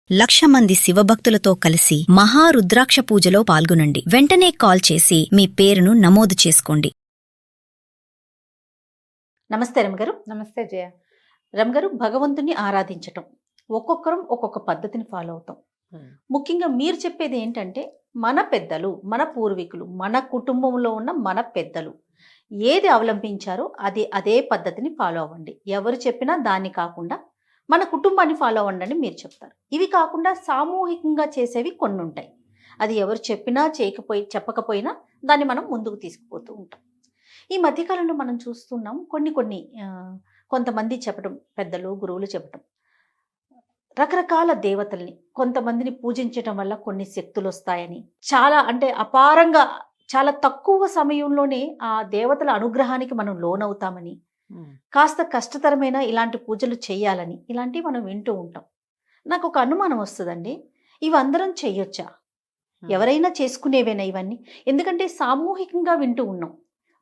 1,00,000 మంది శివభక్తులతో కలిసి మహారుద్రాక్ష పూజలో పాల్గొనండి. వెంటనే కాల్ చేసి మీ పేరును నమోదు చేసుకోండి. నమస్తే రమగారు. నమస్తే జయ. రమగారు, భగవంతుని ఆరాధించటం ఒక్కొక్కరం ఒక్కొక్క పద్ధతిని ఫాలో అవుతాం. ముఖ్యంగా మీరు చెప్పేది ఏంటంటే, మన పెద్దలు, మన పూర్వీకులు, మన కుటుంబంలో ఉన్న మన పెద్దలు ఏది అవలంబించారో అదే పద్ధతిని ఫాలో అవ్వండి. ఎవరు చెప్పినా దాన్ని కాకుండా మన కుటుంబాన్ని ఫాలో అవ్వండి అని మీరు చెప్తారు. ఇవి కాకుండా సామూహికంగా చేసేవి కొన్ని ఉంటాయి. అది ఎవరు చెప్పినా చెప్పకపోయినా దాన్ని మనం ముందుకు తీసుకుపోతూ ఉంటాం. ఈ మధ్యకాలంలో మనం చూస్తున్నాం కొన్ని కొంతమంది చెప్పడం, పెద్దలు గురువులు చెప్పడం, రకరకాల దేవతల్ని కొంతమందిని పూజించటం వల్ల కొన్ని శక్తులు వస్తాయని, చాలా అంటే అపారంగా చాలా తక్కువ సమయంలోనే ఆ దేవతల అనుగ్రహానికి మనం లోనవుతామని, కాస్త కష్టతరమైన ఇలాంటి పూజలు చేయాలని, ఇలాంటివి మనం వింటూ ఉంటాం. నాకు ఒక అనుమానం వస్తుందండి, ఇవందరం చెయ్యొచ్చా? ఎవరైనా చేసుకునేవేనా ఇవన్నీ? ఎందుకంటే సామూహికంగా వింటూ ఉన్నాం.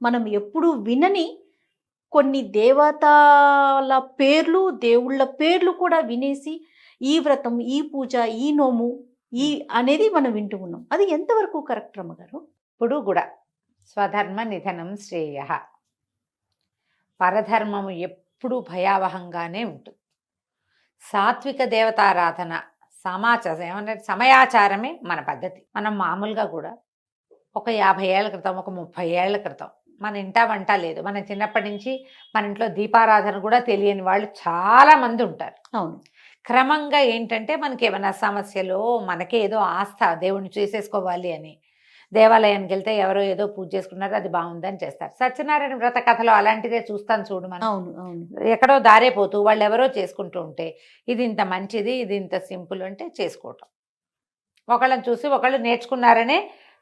మనం ఎప్పుడు వినని కొన్ని దేవతల పేర్లు, దేవుళ్ళ పేర్లు కూడా వినేసి ఈ వ్రతం, ఈ పూజ, ఈ నోము అనేది మనం వింటూ ఉన్నాం. అది ఎంతవరకు కరెక్ట్ రమ్మగారు? ఇప్పుడు కూడా స్వధర్మ నిధనం శ్రేయ, పరధర్మము ఎప్పుడూ భయావహంగానే ఉంటుంది. సాత్విక దేవతారాధన ఏమన్నా సమయాచారమే మన పద్ధతి. మనం మామూలుగా కూడా ఒక 50 ఏళ్ల క్రితం, ఒక 30 ఏళ్ల క్రితం మన ఇంటా వంట లేదు. మన చిన్నప్పటి నుంచి మన ఇంట్లో దీపారాధన కూడా తెలియని వాళ్ళు చాలా మంది ఉంటారు. అవును. క్రమంగా ఏంటంటే మనకి ఏమైనా సమస్యలో, మనకే ఏదో ఆస్థ దేవుణ్ణి చేసేసుకోవాలి అని దేవాలయానికి వెళ్తే ఎవరో ఏదో పూజ చేసుకున్నారు, అది బాగుందని చేస్తారు. సత్యనారాయణ వ్రత కథలో అలాంటిదే చూస్తాను చూడు మనం. అవును అవును. ఎక్కడో దారేపోతూ వాళ్ళు ఎవరో చేసుకుంటూ ఉంటే ఇది ఇంత మంచిది, ఇది ఇంత సింపుల్ అంటే చేసుకోవటం. ఒకళ్ళని చూసి ఒకళ్ళు నేర్చుకున్నారనే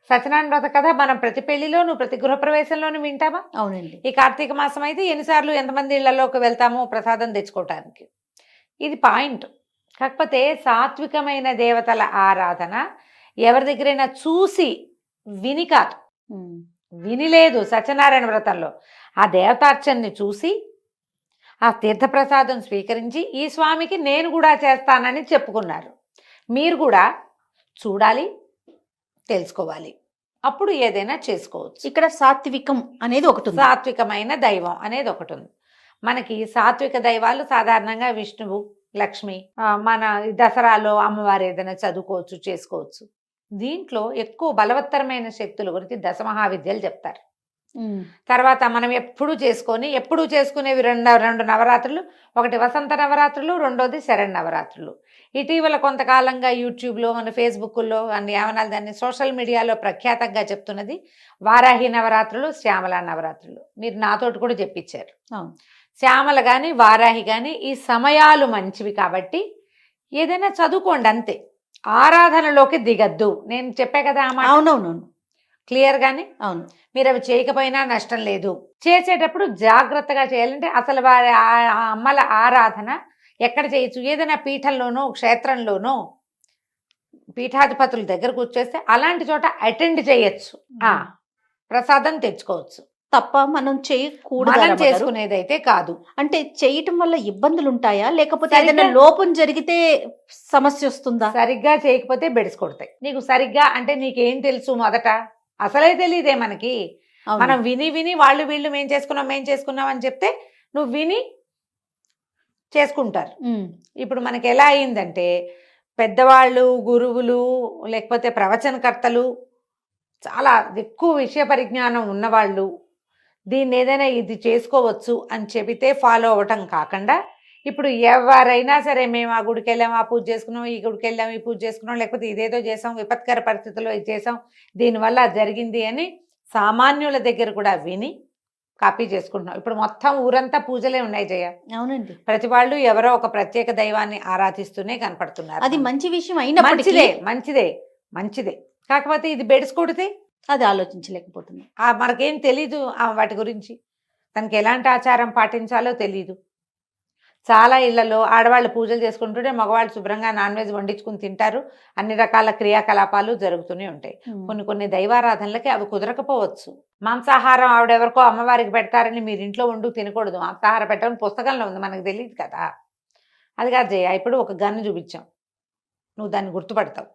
సత్యనారాయణ వ్రత కథ మనం ప్రతి పెళ్లిలోనూ, ప్రతి గృహప్రవేశంలోనూ వింటామా? అవునండి. ఈ కార్తీక మాసం అయితే ఎన్నిసార్లు ఎంతమంది ఇళ్లలోకి వెళ్తామో ప్రసాదం తెచ్చుకోవటానికి. ఇది పాయింట్. కాకపోతే సాత్వికమైన దేవతల ఆరాధన ఎవరి దగ్గరైనా చూసి విని కాదు, వినిలేదు. సత్యనారాయణ వ్రతంలో ఆ దేవతార్చనని చూసి ఆ తీర్థప్రసాదం స్వీకరించి ఈ స్వామికి నేను కూడా చేస్తానని చెప్పుకున్నారు. మీరు కూడా చూడాలి, తెలుసుకోవాలి, అప్పుడు ఏదైనా చేసుకోవచ్చు. ఇక్కడ సాత్వికం అనేది ఒకటి ఉంది. సాత్వికమైన దైవం అనేది ఒకటి ఉంది. మనకి సాత్విక దైవాలు సాధారణంగా విష్ణువు, లక్ష్మి, మన దసరాలో అమ్మవారు ఏదైనా చదువుకోవచ్చు, చేసుకోవచ్చు. దీంట్లో ఎక్కువ బలవత్తరమైన శక్తుల గురించి దశమహావిద్యలు చెప్తారు. తర్వాత మనం ఎప్పుడు చేసుకునేవి రెండు నవరాత్రులు. ఒకటి వసంత నవరాత్రులు, రెండోది శరణ్-నవరాత్రులు. ఇటీవల కొంతకాలంగా యూట్యూబ్లో, మన ఫేస్బుక్లో అన్ని ఏమనాలి దాన్ని, సోషల్ మీడియాలో ప్రఖ్యాతంగా చెప్తున్నది వారాహి నవరాత్రులు, శ్యామల నవరాత్రులు. మీరు నాతోటి కూడా చెప్పించారు. శ్యామల కానీ వారాహి కానీ ఈ సమయాలు మంచివి కాబట్టి ఏదైనా చదువుకోండి అంతే, ఆరాధనలోకి దిగద్దు. నేను చెప్పే కదా ఆ మాట. అవునవును. క్లియర్ గానే. అవును. మీరు అవి చేయకపోయినా నష్టం లేదు. చేసేటప్పుడు జాగ్రత్తగా చేయాలంటే అసలు వారి అమ్మల ఆరాధన ఎక్కడ చేయొచ్చు? ఏదైనా పీఠంలోనో, క్షేత్రంలోనో, పీఠాధిపతుల దగ్గరకు వచ్చేస్తే అలాంటి చోట అటెండ్ చేయొచ్చు, ప్రసాదం తెచ్చుకోవచ్చు తప్ప మనం చేయకూడదు. మనం చేసుకునేదైతే కాదు. అంటే చేయటం వల్ల ఇబ్బందులు ఉంటాయా, లేకపోతే ఏదైనా లోపం జరిగితే సమస్య వస్తుందా? సరిగ్గా చేయకపోతే బెడిసి కొడతాయి. నీకు సరిగ్గా అంటే నీకేం తెలుసు? మొదట అసలే తెలియదే మనకి. మనం విని వాళ్ళు వీళ్ళు మేం చేసుకున్నాం అని చెప్తే నువ్వు విని చేసుకుంటారు. ఇప్పుడు మనకి ఎలా అయిందంటే, పెద్దవాళ్ళు, గురువులు, లేకపోతే ప్రవచనకర్తలు, చాలా ఎక్కువ విషయ పరిజ్ఞానం ఉన్నవాళ్ళు దీన్ని ఏదైనా ఇది చేసుకోవచ్చు అని చెబితే ఫాలో అవ్వటం కాకుండా, ఇప్పుడు ఎవరైనా సరే మేము ఆ గుడికి వెళ్ళాం, ఆ పూజ చేసుకున్నాం, ఈ గుడికి వెళ్ళాం, ఈ పూజ చేసుకున్నాం, లేకపోతే ఇదేదో చేసాం, విపత్కర పరిస్థితుల్లో ఇది చేసాం, దీనివల్ల జరిగింది అని సామాన్యుల దగ్గర కూడా విని కాపీ చేసుకుంటున్నాం. ఇప్పుడు మొత్తం ఊరంతా పూజలే ఉన్నాయి జయ. అవునండి. ప్రతి వాళ్ళు ఎవరో ఒక ప్రత్యేక దైవాన్ని ఆరాధిస్తూనే కనపడుతున్నారు. అది మంచి విషయం అయినా మంచిదే. కాకపోతే ఇది బెడిసి కొడితే అది ఆలోచించలేకపోతున్నాం. మనకేం తెలీదు వాటి గురించి. తనకి ఎలాంటి ఆచారం పాటించాలో తెలీదు. చాలా ఇళ్లలో ఆడవాళ్ళు పూజలు చేసుకుంటుంటే మగవాళ్ళు శుభ్రంగా నాన్ వెజ్ వండించుకుని తింటారు. అన్ని రకాల క్రియాకలాపాలు జరుగుతూనే ఉంటాయి. కొన్ని దైవారాధనలకి అవి కుదరకపోవచ్చు. మాంసాహారం ఆవిడెవరికో అమ్మవారికి పెడతారని మీరు ఇంట్లో వండు తినకూడదు. మాంసాహారం పెట్టడం పుస్తకంలో ఉంది, మనకు తెలియదు కదా. అది కాదు జయ. ఇప్పుడు ఒక గన్ను చూపించాం, నువ్వు దాన్ని గుర్తుపడతావు,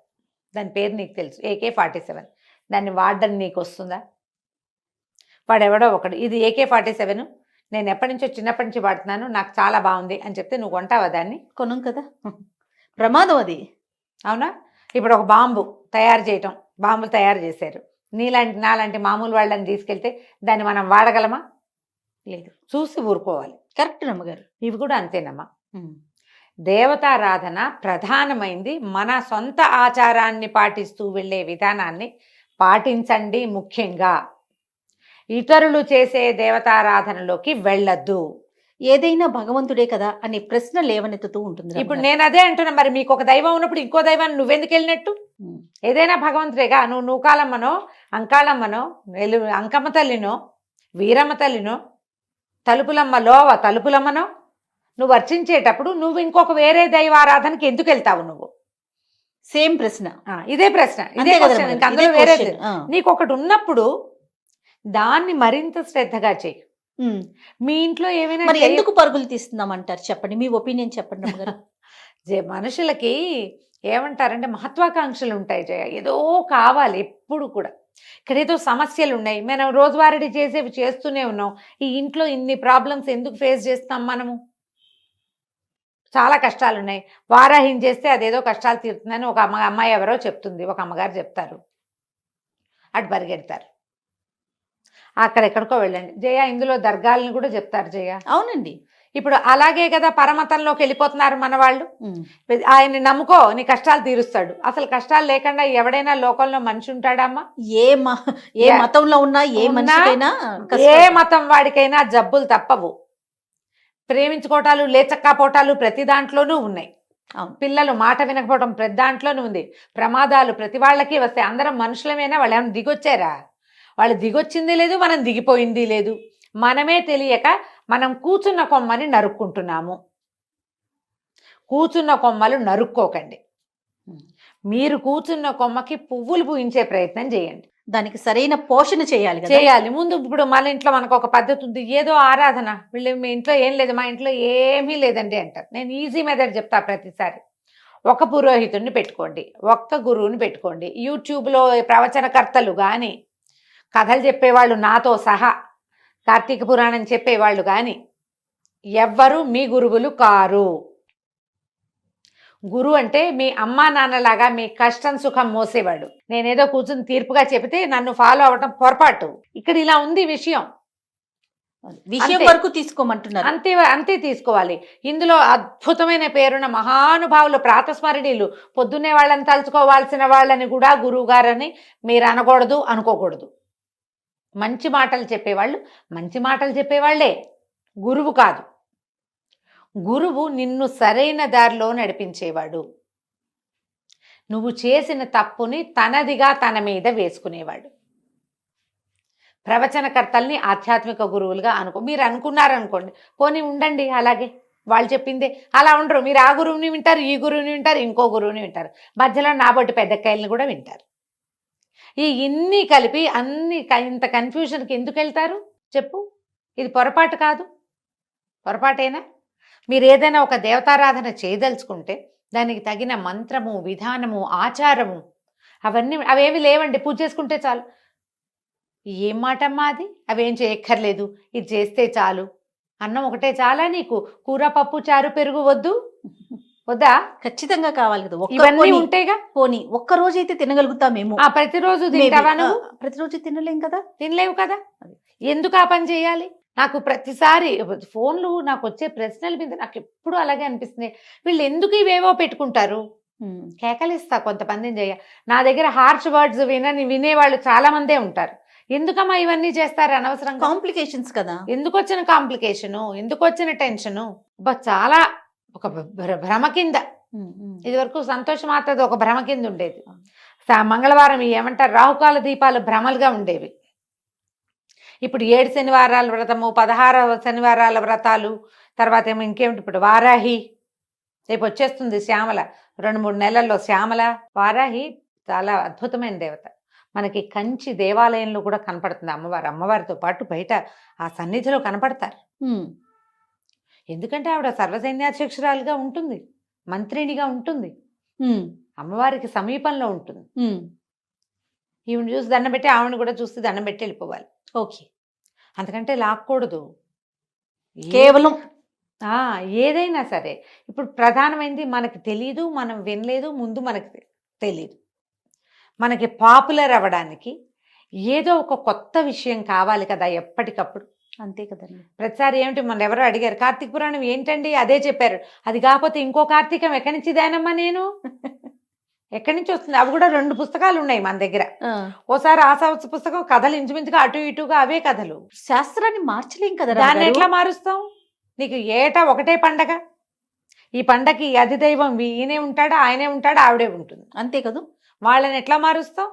దాని పేరు నీకు తెలుసు, AK-47. దాన్ని వాడడం నీకు వస్తుందా? వాడెవడో ఒకడు ఇది AK-47 నేను ఎప్పటి నుంచో చిన్నప్పటి నుంచి వాడుతున్నాను, నాకు చాలా బాగుంది అని చెప్తే నువ్వు కొంటావా దాన్ని? కొనం కదా, ప్రమాదం అది. అవునా? ఇప్పుడు ఒక బాంబు తయారు చేయటం, బాంబులు తయారు చేశారు, నాలాంటి మామూలు వాళ్ళని తీసుకెళ్తే దాన్ని మనం వాడగలమా? లేదు. చూసి ఊరుకోవాలి. కరెక్ట్ నమ్మగారు. ఇవి కూడా అంతేనమ్మా. దేవతారాధన ప్రధానమైంది. మన సొంత ఆచారాన్ని పాటిస్తూ వెళ్ళే విధానాన్ని పాటించండి. ముఖ్యంగా ఇతరులు చేసే దేవతారాధనలోకి వెళ్ళొద్దు. ఏదైనా భగవంతుడే కదా అనే ప్రశ్న లేవనెత్తుతూ ఉంటుంది. ఇప్పుడు నేను అదే అంటున్నా, మరి మీకు ఒక దైవం ఉన్నప్పుడు ఇంకో దైవాన్ని నువ్వెందుకు వెళ్ళినట్టు? ఏదైనా భగవంతుడేగా. నువ్వు నూకాలమ్మనో, అంకాళమ్మనో, అంకమ్మ తల్లినో, వీరమ్మ తల్లినో, తలుపులమ్మనో నువ్వు అర్చించేటప్పుడు నువ్వు ఇంకొక వేరే దైవారాధనకి ఎందుకు వెళ్తావు? నువ్వు సేమ్ ప్రశ్న, ఇదే ప్రశ్న, ఇదే క్వశ్చన్. ఇంకా అందులో వేరే నీకు ఒకటి ఉన్నప్పుడు దాన్ని మరింత శ్రద్ధగా చెయ్యి. మీ ఇంట్లో ఏమైనా మరి ఎందుకు పరుగులు తీస్తున్నామంటారు చెప్పండి, మీ ఒపీనియన్ చెప్పండి నమ్మగారు. మనుషులకి ఏమంటారంటే మహత్వాకాంక్షలు ఉంటాయి జయ, ఏదో కావాలి ఎప్పుడు కూడా. ఇక్కడ ఏదో సమస్యలు ఉన్నాయి, మనం రోజువారీ చేసేవి చేస్తూనే ఉన్నాం. ఈ ఇంట్లో ఇన్ని ప్రాబ్లమ్స్ ఎందుకు ఫేస్ చేస్తాం మనము? చాలా కష్టాలు ఉన్నాయి. వారాహిం చేస్తే అదేదో కష్టాలు తీరుతుందని ఒక అమ్మాయి ఎవరో చెప్తుంది, ఒక అమ్మగారు చెప్తారు, అటు పరిగెడతారు. అక్కడెక్కడికో వెళ్ళండి జయ. ఇందులో దర్గాలను కూడా చెప్తారు జయ. అవునండి. ఇప్పుడు అలాగే కదా పరమతంలోకి వెళ్ళిపోతున్నారు మన వాళ్ళు. ఆయన్ని నమ్ముకో, నీ కష్టాలు తీరుస్తాడు. అసలు కష్టాలు లేకుండా ఎవడైనా లోకంలో మనిషి ఉంటాడమ్మా? ఏ మతంలో ఉన్నా, ఏ మతం వాడికైనా జబ్బులు తప్పవు. ప్రేమించుకోవటాలు, లేచక్కపోవటాలు ప్రతి దాంట్లోనూ ఉన్నాయి. పిల్లలు మాట వినకపోవటం ప్రతి దాంట్లోనూ ఉంది. ప్రమాదాలు ప్రతి వాళ్ళకి వస్తాయి. అందరం మనుషులమేనా? వాళ్ళు ఏమైనా దిగొచ్చారా? వాళ్ళు దిగొచ్చింది లేదు, మనం దిగిపోయింది లేదు. మనమే తెలియక మనం కూర్చున్న కొమ్మని నరుక్కుంటున్నాము. కూర్చున్న కొమ్మలు నరుక్కోకండి. మీరు కూర్చున్న కొమ్మకి పువ్వులు పూయించే ప్రయత్నం చేయండి. దానికి సరైన పోషణ చేయాలి ముందు. ఇప్పుడు మన ఇంట్లో మనకు ఒక పద్ధతి ఉంది, ఏదో ఆరాధన, వీళ్ళు మీ ఇంట్లో ఏం లేదు, మా ఇంట్లో ఏమీ లేదండి అంటారు. నేను ఈజీ మెథడ్ చెప్తా ప్రతిసారి. ఒక పురోహితుడిని పెట్టుకోండి, ఒక్క గురువుని పెట్టుకోండి. యూట్యూబ్లో ప్రవచనకర్తలు కానీ, కథలు చెప్పేవాళ్ళు నాతో సహా, కార్తీక పురాణం చెప్పేవాళ్ళు కానీ ఎవ్వరూ మీ గురువులు కారు. గురువు అంటే మీ అమ్మా నాన్నలాగా మీ కష్టం సుఖం మోసేవాడు. నేనేదో కూర్చుని తీర్పుగా చెబితే నన్ను ఫాలో అవ్వటం పొరపాటు. ఇక్కడ ఇలా ఉంది విషయం వరకు తీసుకోమంటున్నారు. అంతే తీసుకోవాలి. ఇందులో అద్భుతమైన పేరున్న మహానుభావులు, ప్రాతస్మరణీయులు, పొద్దున్నే వాళ్ళని తలుచుకోవాల్సిన వాళ్ళని కూడా గురువు గారని మీరు అనకూడదు, అనుకోకూడదు. మంచి మాటలు చెప్పేవాళ్ళు మంచి మాటలు చెప్పేవాళ్లే, గురువు కాదు. గురువు నిన్ను సరైన దారిలో నడిపించేవాడు. నువ్వు చేసిన తప్పుని తనదిగా తన మీద వేసుకునేవాడు. ప్రవచనకర్తల్ని ఆధ్యాత్మిక గురువులుగా మీరు అనుకున్నారనుకోండి, పోనీ ఉండండి అలాగే, వాళ్ళు చెప్పిందే. అలా ఉండరు. మీరు ఆ గురువుని వింటారు, ఈ గురువుని వింటారు, ఇంకో గురువుని వింటారు, మధ్యలో నాబొట్టి పెద్దకాయలను కూడా వింటారు. ఇన్ని కలిపి ఇంత కన్ఫ్యూజన్కి ఎందుకు వెళ్తారు చెప్పు? ఇది పొరపాటు కాదు, పొరపాటేనా? మీరు ఏదైనా ఒక దేవతారాధన చేయదలుచుకుంటే దానికి తగిన మంత్రము, విధానము, ఆచారము అవేమి లేవండి. పూజ చేసుకుంటే చాలు. ఏం మాటమ్మా అది? అవేం చేయక్కర్లేదు, ఇది చేస్తే చాలు. అన్నం ఒకటే చాలా నీకు? కూర, పప్పు, చారు, పెరుగు వద్దా? ఖచ్చితంగా కావాలి కదా. ఇవన్నీ ఉంటేగా. పోనీ ఒక్కరోజు అయితే తినగలుగుతామేమో. ప్రతిరోజు తింటావా నువ్వు? ప్రతిరోజు తినలేం కదా. తినలేవు కదా. ఎందుకు ఆ పని చేయాలి? నాకు ప్రతిసారి ఫోన్లు నాకు వచ్చే ప్రశ్నల మీద నాకు ఎప్పుడు అలాగే అనిపిస్తుంది. వీళ్ళు ఎందుకు ఇవేవో పెట్టుకుంటారు? కేకలిస్తా కొంతమందిని చేయ. నా దగ్గర హార్ష్ వర్డ్స్ వినేవాళ్ళు చాలా మందే ఉంటారు. ఎందుకమ్మా ఇవన్నీ చేస్తారు అనవసరంగా? కాంప్లికేషన్స్ కదా. ఎందుకు వచ్చిన కాంప్లికేషను, ఎందుకు వచ్చిన టెన్షను? చాలా ఒక భ్రమ కింద. ఇది వరకు సంతోషం మాత్రది ఒక భ్రమ కింద ఉండేది. మంగళవారం ఏమంటారు, రాహుకాల దీపాలు భ్రమలుగా ఉండేవి. ఇప్పుడు 7 శనివారాల వ్రతము, 16 శనివారాల వ్రతాలు, తర్వాత ఏమో ఇంకేమిటి, ఇప్పుడు వారాహి రేపు వచ్చేస్తుంది. శ్యామల 2-3 నెలల్లో శ్యామల. వారాహి చాలా అద్భుతమైన దేవత. మనకి కంచి దేవాలయంలో కూడా కనపడుతుంది అమ్మవారితో పాటు బయట ఆ సన్నిధిలో కనపడతారు. ఎందుకంటే ఆవిడ సర్వసైన్యాధ్యక్షురాలుగా ఉంటుంది, మంత్రినిగా ఉంటుంది. అమ్మవారికి సమీపంలో ఉంటుంది. ఈవిడ చూసి దండం పెట్టి ఆవిడని కూడా చూసి దండం పెట్టి వెళ్ళిపోవాలి. ఓకే. అంతకంటే లాక్కూడదు. కేవలం ఏదైనా సరే ఇప్పుడు ప్రధానమైనది మనకి తెలీదు, మనం వినలేదు, ముందు మనకి తెలీదు. మనకి పాపులర్ అవ్వడానికి ఏదో ఒక కొత్త విషయం కావాలి కదా ఎప్పటికప్పుడు. అంతే కదండి. ప్రతిసారి ఏమిటి మన ఎవరో అడిగారు కార్తీక పురాణం ఏంటండి, అదే చెప్పారు, అది కాకపోతే ఇంకో కార్తీకం ఎక్కడి నుంచి దానమ్మా నేను ఎక్కడి నుంచి వస్తుంది? అవి కూడా 2 పుస్తకాలు ఉన్నాయి మన దగ్గర. ఓసారి ఆసావత్స పుస్తకం కథలు ఇంచుమించుగా అటు ఇటుగా అవే కథలు. శాస్త్రాన్ని మార్చలేం కదా. దాన్ని ఎట్లా మారుస్తాం? నీకు ఏటా ఒకటే పండగ, ఈ పండగకి అధిదైవం ఈయనే ఉంటాడు, ఆయనే ఉంటాడు, ఆవిడే ఉంటుంది, అంతే కదా. వాళ్ళని ఎట్లా మారుస్తాం?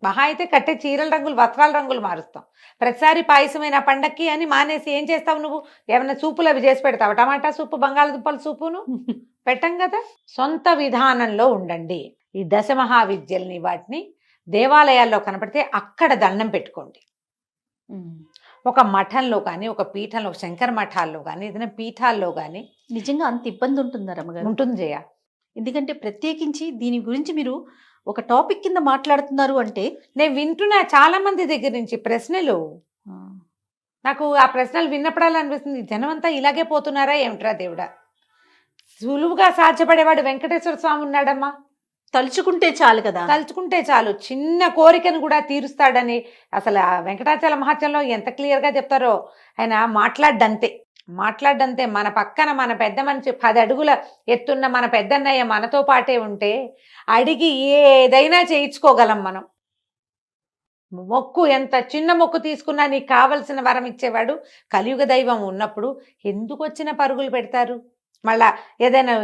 మహా అయితే కట్టే చీరల రంగులు వస్త్రాల రంగులు మారుస్తాం. ప్రతిసారి పాయసమైన పండక్కి అని మానేసి ఏం చేస్తావు నువ్వు? ఏమైనా సూపులు అవి చేసి పెడతావు? టమాటా సూపు, బంగాళదుంపల సూపును పెట్టం కదా. సొంత విధానంలో ఉండండి. ఈ దశమహావిద్యల్ని వాటిని దేవాలయాల్లో కనపడితే అక్కడ దండం పెట్టుకోండి. ఒక మఠంలో కానీ, ఒక పీఠంలో, శంకర మఠాల్లో కానీ, ఏదైనా పీఠాల్లో కానీ నిజంగా అంత ఇబ్బంది ఉంటుందా రమ్మగారు? ఉంటుంది జయ. ఎందుకంటే ప్రత్యేకించి దీని గురించి మీరు ఒక టాపిక్ కింద మాట్లాడుతున్నారు అంటే నేను వింటున్నా చాలా మంది దగ్గర నుంచి ప్రశ్నలు. నాకు ఆ ప్రశ్నలు విన్నప్పుడల్లా అనిపిస్తుంది, జనం అంతా ఇలాగే పోతున్నారా ఏమిట్రా దేవుడా? సులువుగా సాధ్యపడేవాడు వెంకటేశ్వర స్వామి ఉన్నాడమ్మా. తలుచుకుంటే చాలు కదా. తలుచుకుంటే చాలు, చిన్న కోరికను కూడా తీరుస్తాడని అసలు ఆ వెంకటాచల మహత్యంలో ఎంత క్లియర్గా చెప్తారో. ఆయన మాట్లాడ్డంతే. మన పక్కన మన పెద్ద మనిషి 10 అడుగుల ఎత్తున్న మన పెద్దన్నయ్య మనతో పాటే ఉంటే అడిగి ఏదైనా చేయించుకోగలం మనం. మొక్కు ఎంత చిన్న మొక్కు తీసుకున్నా నీకు కావలసిన వరం ఇచ్చేవాడు కలియుగ దైవం ఉన్నప్పుడు ఎందుకు వచ్చిన పరుగులు పెడతారు? మళ్ళా ఏదైనా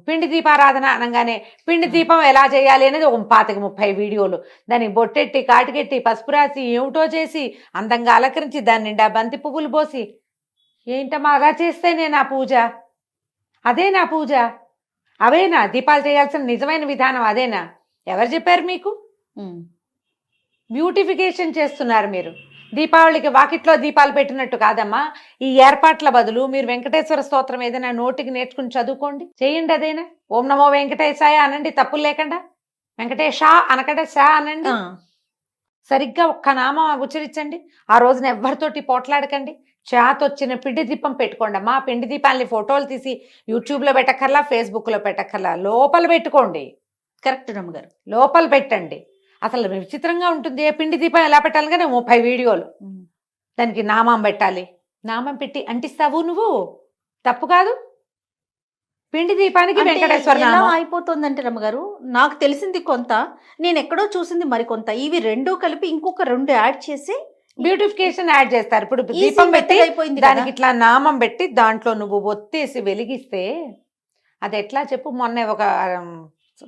పిండి దీపారాధన అనగానే పిండి దీపం ఎలా చేయాలి అనేది ఒక 25-30 వీడియోలు, దానికి బొట్టెట్టి కాటికెట్టి పసుపు రాసి ఏమిటో చేసి అందంగా అలంకరించి దాని నిండా బంతి పువ్వులు పోసి, ఏంటమ్మా అలా చేస్తేనే నా పూజ? అదే నా పూజ? అవేనా దీపాలు చేయాల్సిన నిజమైన విధానం? అదేనా? ఎవరు చెప్పారు మీకు? బ్యూటిఫికేషన్ చేస్తున్నారు మీరు. దీపావళికి వాకిట్లో దీపాలు పెట్టినట్టు కాదమ్మా. ఈ ఏర్పాట్ల బదులు మీరు వెంకటేశ్వర స్తోత్రం ఏదైనా నోటికి నేర్చుకుని చదువుకోండి, చేయండి. అదేనా ఓం నమో వెంకటేశాయ అనండి, తప్పులు లేకుండా. వెంకటేశా అనకుండా షా అనండి. సరిగ్గా ఒక్క నామం ఉచ్చరించండి. ఆ రోజున ఎవరితోటి పోట్లాడకండి. చేతొచ్చిన పిండి దీపం పెట్టుకోండి అమ్మా. పిండి దీపాలని ఫోటోలు తీసి యూట్యూబ్లో పెట్టక్కర్లా, ఫేస్బుక్లో పెట్టక్కర్లా, లోపల పెట్టుకోండి. కరెక్ట్ రమ్మగారు, లోపల పెట్టండి. అసలు విచిత్రంగా ఉంటుంది. పిండి దీపం ఎలా పెట్టాలి కానీ 30 వీడియోలు. దానికి నామం పెట్టాలి. నామం పెట్టి అంటిస్తావు నువ్వు, తప్పు కాదు. పిండి దీపానికి వెంకటేశ్వర ఎలా అయిపోతుందంటే రమ్మగారు, నాకు తెలిసింది కొంత, నేను ఎక్కడో చూసింది మరికొంత. ఇవి 2 కలిపి ఇంకొక 2 యాడ్ చేసి బ్యూటిఫికేషన్ యాడ్ చేస్తారు. ఇప్పుడు దీపం పెట్టి దానికి ఇట్లా నామం పెట్టి దాంట్లో నువ్వు ఒత్తేసి వెలిగిస్తే అది ఎట్లా చెప్పు? మొన్న ఒక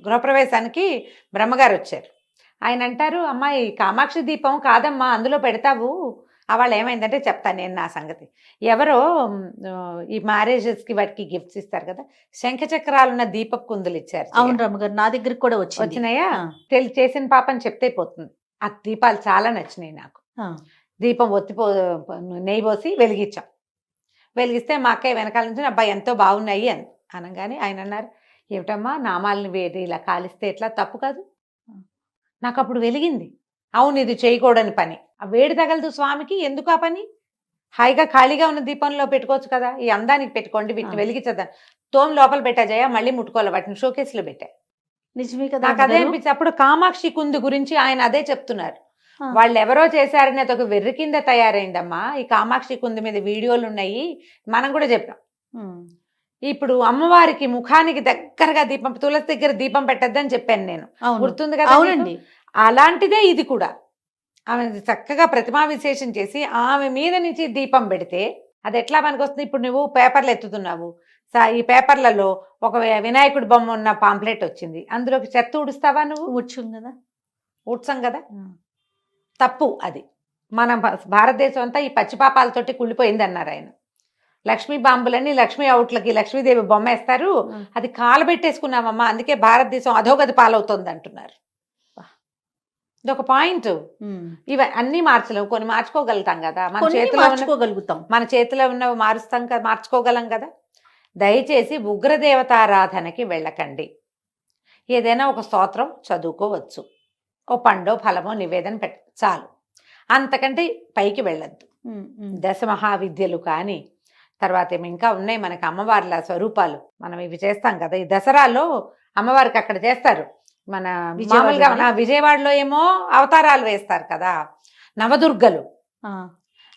గృహప్రవేశానికి బ్రహ్మగారు వచ్చారు. ఆయన అంటారు, అమ్మాయి కామాక్షి దీపం కాదమ్మా అందులో పెడతావు. వాళ్ళు ఏమైందంటే చెప్తాను నేను నా సంగతి. ఎవరో ఈ మ్యారేజెస్కి వాటికి గిఫ్ట్స్ ఇస్తారు కదా, శంఖచక్రాలున్న దీపపు కుందులు ఇచ్చారు. అవును రమ్మగారు, నా దగ్గరికి కూడా వచ్చినాయా? చేసిన పాపని చెప్తే పోతుంది. ఆ దీపాలు చాలా నచ్చినాయి నాకు. దీపం నెయ్యి పోసి వెలిగించాం. వెలిగిస్తే మా అక్కయ్య వెనకాల నుంచి అబ్బాయి ఎంతో బాగున్నాయి అని అనగానే ఆయన అన్నారు, ఏమిటమ్మా నామాలని వేడి ఇలా కాలిస్తే ఎట్లా? తప్పు కాదు. నాకు అప్పుడు వెలిగింది, అవును ఇది చేయకూడని పని. ఆ వేడి తగలదు స్వామికి, ఎందుకు ఆ పని? హాయిగా ఖాళీగా ఉన్న దీపంలో పెట్టుకోవచ్చు కదా. ఈ అందానికి పెట్టుకోండి, వీటిని వెలిగించదా. తోమి లోపల పెట్టా జయ, మళ్ళీ ముట్టుకోవాలి, వాటిని షోకేస్లో పెట్టా. నిజమే కదా. నాకు అదే అనిపించి అప్పుడు కామాక్షి కుందు గురించి ఆయన అదే చెప్తున్నారు. వాళ్ళు ఎవరో చేశారని అదొక వెర్రి కింద తయారైందమ్మా. ఈ కామాక్షి కుందు మీద వీడియోలు ఉన్నాయి, మనం కూడా చెప్పాం. ఇప్పుడు అమ్మవారికి ముఖానికి దగ్గరగా దీపం, తులసి దగ్గర దీపం పెట్టద్దని చెప్పాను నేను, గుర్తుంది కదా? అవునండి. అలాంటిదే ఇది కూడా. ఆమె చక్కగా ప్రతిమా విశేషం చేసి ఆమె మీద నుంచి దీపం పెడితే అది ఎట్లా మనకు వస్తుంది? ఇప్పుడు నువ్వు పేపర్లు ఎత్తుతున్నావు, ఈ పేపర్లలో ఒక వినాయకుడి బొమ్మ ఉన్న పాంప్లెట్ వచ్చింది, అందులోకి చెత్త ఊడుస్తావా నువ్వు? ఊడ్చాం కదా. తప్పు అది. మన భారతదేశం అంతా ఈ పచ్చిపాపాలతోటి కుళ్ళిపోయింది అన్నారు ఆయన. లక్ష్మీ బాంబులని లక్ష్మీ అవుట్లకి లక్ష్మీదేవి బొమ్మ వేస్తారు, అది కాలబెట్టేసుకున్నామమ్మా, అందుకే భారతదేశం అధోగతి పాలవుతుంది అంటున్నారు. ఇదొక పాయింట్. ఇవి అన్ని మార్చలేము, కొన్ని మార్చుకోగలుగుతాం కదా. మన చేతిలో ఉన్నవి మారుస్తాం కదా, మార్చుకోగలం కదా. దయచేసి ఉగ్రదేవతారాధనకి వెళ్ళకండి. ఏదైనా ఒక స్తోత్రం చదువుకోవచ్చు, ఓ పండో ఫలమో నివేదన చాలు, అంతకంటే పైకి వెళ్ళొద్దు. దశ మహావిద్యలు కానీ తర్వాత ఏమో ఇంకా ఉన్నాయి మనకి అమ్మవార్ల స్వరూపాలు, మనం ఇవి చేస్తాం కదా ఈ దసరాలో అమ్మవారికి అక్కడ చేస్తారు. మన మామూలుగా మన విజయవాడలో ఏమో అవతారాలు వేస్తారు కదా నవదుర్గలు,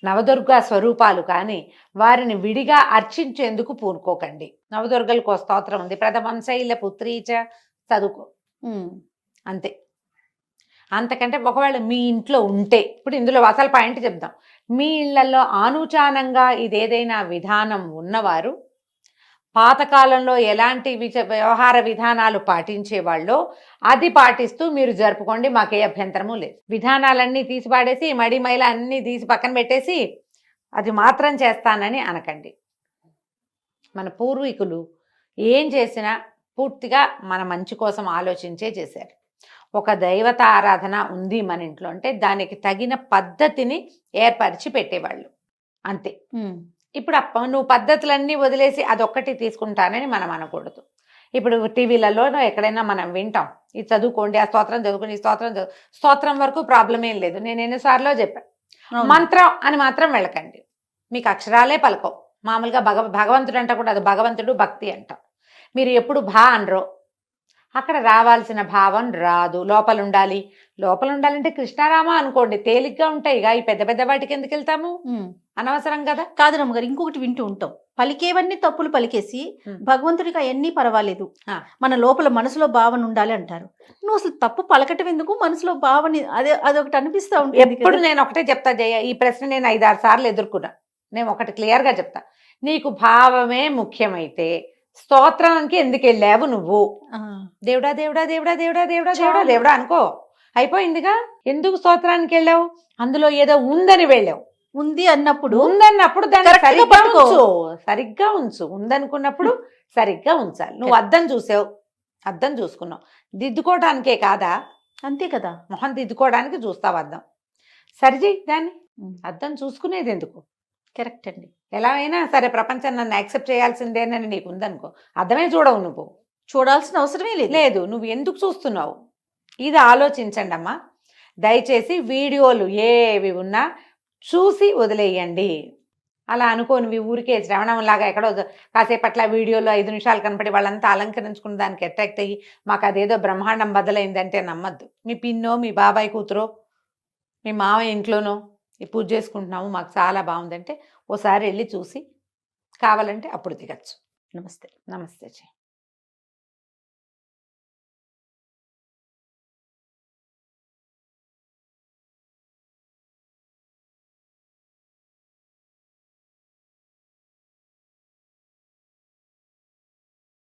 నవదుర్గ స్వరూపాలు కానీ వారిని విడిగా అర్చించేందుకు పూనుకోకండి. నవదుర్గలకు ఒక స్తోత్రం ఉంది, ప్రథమం శైల పుత్రీచ, చదువుకో అంతే. అంతకంటే ఒకవేళ మీ ఇంట్లో ఉంటే, ఇప్పుడు ఇందులో అసలు పాయింట్ చెప్దాం, మీ ఇళ్లలో ఆనుచానంగా ఇదేదైనా విధానం ఉన్నవారు పాతకాలంలో ఎలాంటి వ్యవహార విధానాలు పాటించేవాళ్ళో అది పాటిస్తూ మీరు జరుపుకోండి, మాకే అభ్యంతరము లేదు. విధానాలన్నీ తీసి పాడేసి మడి మైల అన్నీ తీసి పక్కన పెట్టేసి అది మాత్రం చేస్తానని అనకండి. మన పూర్వీకులు ఏం చేసినా పూర్తిగా మన మంచి కోసం ఆలోచించే చేశారు. ఒక దైవత ఆరాధన ఉంది మన ఇంట్లో అంటే దానికి తగిన పద్ధతిని ఏర్పరిచి పెట్టేవాళ్ళు అంతే. ఇప్పుడు నువ్వు పద్ధతులన్నీ వదిలేసి అదొక్కటి తీసుకుంటానని మనం అనకూడదు. ఇప్పుడు టీవీలలో ఎక్కడైనా మనం వింటాం, ఇది చదువుకోండి, ఆ స్తోత్రం చదువుకోండి, ఈ స్తోత్రం వరకు ప్రాబ్లం ఏం లేదు. నేను ఎన్నిసార్లు చెప్పాను, మంత్రం అని మాత్రం వెళ్ళకండి, మీకు అక్షరాలే పలకవు. మామూలుగా భగవంతుడు అంట కూడా అది భగవంతుడు భక్తి అంటాం. మీరు ఎప్పుడు అనరో అక్కడ రావాల్సిన భావం రాదు. లోపల ఉండాలంటే కృష్ణారామ అనుకోండి, తేలిగ్గా ఉంటాయి. ఈ పెద్ద పెద్ద వాటికి ఎందుకు వెళ్తాము, అనవసరం కదా. కాదు రమ్మగారు, ఇంకొకటి వింటూ ఉంటాం, పలికేవన్నీ తప్పులు పలికేసి భగవంతుడికి అవన్నీ పర్వాలేదు, మన లోపల మనసులో భావన ఉండాలి అంటారు. నువ్వు అసలు తప్పు పలకటం ఎందుకు, మనసులో భావన అదొకటి అనిపిస్తా ఉంటుంది. ఎప్పుడు నేను ఒకటే చెప్తా జయ, ఈ ప్రశ్న నేను 5-6 సార్లు ఎదుర్కొన్నా. నేను ఒకటి క్లియర్గా చెప్తా, నీకు భావమే ముఖ్యమైతే స్తోత్రానికి ఎందుకు వెళ్ళావు నువ్వు? దేవుడా దేవుడా దేవుడా దేవుడా దేవుడా దేవుడా దేవుడా అనుకో, అయిపోయిందిగా. ఎందుకు స్తోత్రానికి వెళ్ళావు? అందులో ఏదో ఉందని వెళ్ళావు. ఉందన్నప్పుడు దాన్ని సరిగ్గా ఉంచు. ఉందనుకున్నప్పుడు సరిగ్గా ఉంచాలి. నువ్వు అద్దం చూసావు, అద్దం చూసుకున్నావు, దిద్దుకోవడానికే కాదా? అంతే కదా, మొహం దిద్దుకోవడానికి చూస్తావు అద్దం, సరిచేయి దాన్ని. అద్దం చూసుకునేది ఎందుకు? కరెక్ట్ అండి. ఎలా అయినా సరే ప్రపంచం నన్ను యాక్సెప్ట్ చేయాల్సిందేనని నీకు ఉందనుకో, అర్థమే చూడవు, నువ్వు చూడాల్సిన అవసరమే లేదు. నువ్వు ఎందుకు చూస్తున్నావు? ఇది ఆలోచించండి అమ్మా. దయచేసి వీడియోలు ఏవి ఉన్నా చూసి వదిలేయండి. అలా అనుకోని ఊరికే శ్రవణంలాగా ఎక్కడో కాసేపట్ల వీడియోలో 5 నిమిషాలు కనపడి వాళ్ళంతా అలంకరించుకున్న దానికి అట్రాక్ట్ అయ్యి మాకు అదేదో బ్రహ్మాండం బదులైందంటే నమ్మద్దు. మీ పిన్నో మీ బాబాయ్ కూతురో మీ మావయ్య ఇంట్లోనో ఈ పూజ చేసుకుంటున్నాము మాకు చాలా బాగుందంటే ఓసారి వెళ్ళి చూసి కావాలంటే అప్పుడు దిగచ్చు. నమస్తే. నమస్తే.